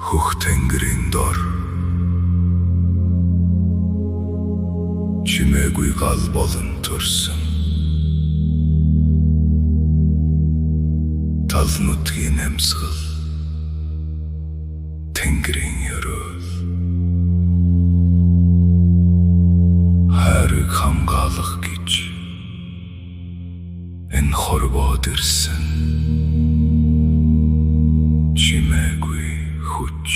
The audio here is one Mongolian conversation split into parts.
Хөх тэнгэрийн дор чимээгүй гал болон төрсөн тал нутгийн амьсгал тэнгэрийн ёроол хайрыг хамгаалах гэж энэ хорвоод ирсэн чимээгүй хүч.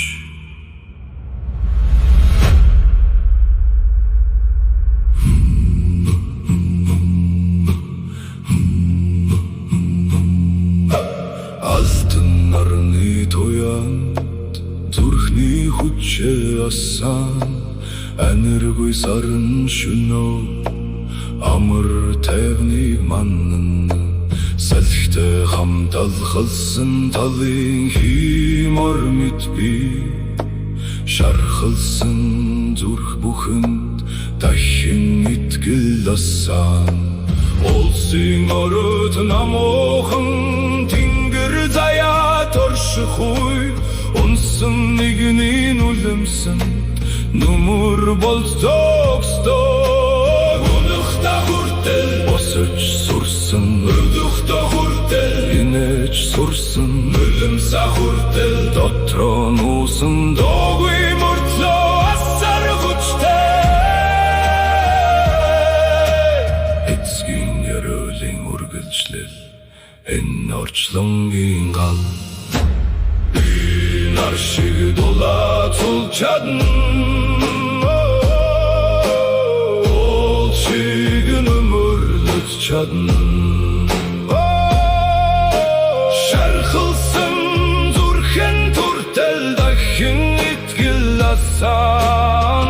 Алтан нарны туянд зүрхний хүчээ асан аниргүй сарн шөнөө амар тайвныг маннан салхитай хамт алхалсан талын химор мэт би шархалсан зүрх бүхэнд дахин итгэл асан улсын орот намуухан тэнгэр заяа торшихуй унсан нэгний нүлэмсэн нүмөр болцогсдог өнөхта хүртэл босож сурсан өдөхта хүртэл инэж сурсан нүлэмса хүртэл дотроо нуусан доогүй мөртлөө асар хүчтэй эцгийн ёроолын үргэлжлэл энэ орчлонгийн гал нар шиг дулаад сул чадна ол шиг нүмерлөж чадна шархалсан зүрхэн түртэл дахин итгэл асан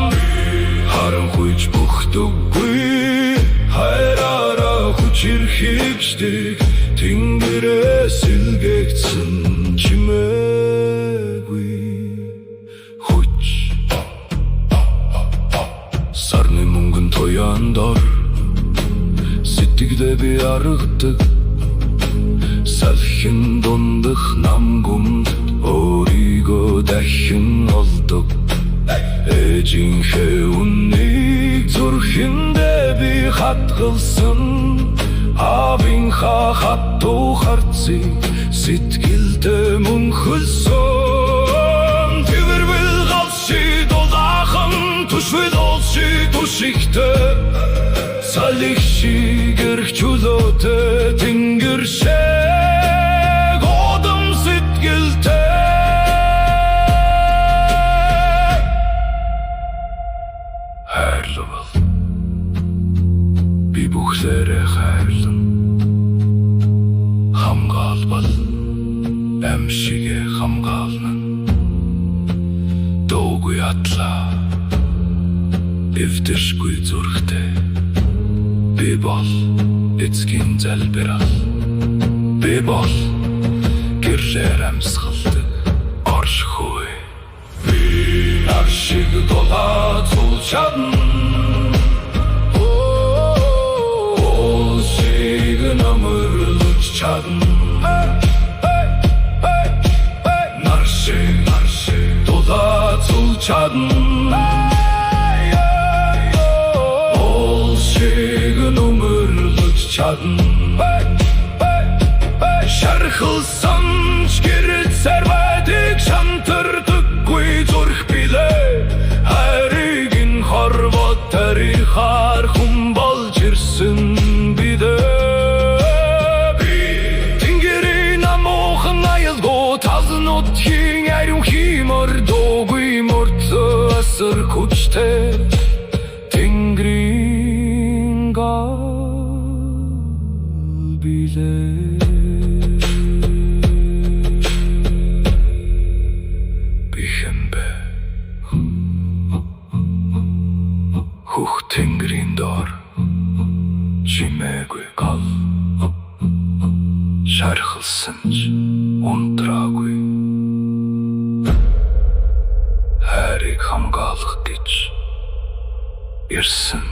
харанхуйч бүхдөггүй хайраараа хүч эрхэгчдэг тэнгэрээс илгээгдсэн чимээгүй хүч сарны мөнгөн тояндор сэтгэлдээ би аргадаг салхин дундах нам гүмд өөрийгөө дахин олдог ээжийнхээ үннийг зүрхэндээ би хатгалсан аавынхаа хатуу харцыг сэтгэлдээ мөнхөлсөн тэрвэл галши дулаахан түшвэл олши түшигтэй салих шигэрх чулуутэй тэнгэр шиг одом сэтгэлтэй хайрлавал би бүхлээрээ хайрлан хамгаалбал амьшигээ хамгаална дуугүй атлаа эвдэршгүй зүрхтэй би бол эцгийн залбирал би бол гэрээр амьсгалдаг оршихуй би нар шиг дулаад сул чадна ол шиг намөрлөж чадна нар шиг дулаад сул чадна ол шиг нүмерлөж чадна шархалсан гэрэл сарвадыг шантардаггүй зүрх билээ хайрыг ин хорвоод тарихаар хүн болж ирсэн бидээ би тэнгэрийн намуухан аялгуу талан нутгийн ариун химор дуугүй мөртлөө асар хүчтэй тэнгэрийн гал билээ хөх тэнгэрийн дор чимээгүй гал шархалсан ч унтраагүй хайрыг хамгаалах гэж ирсэн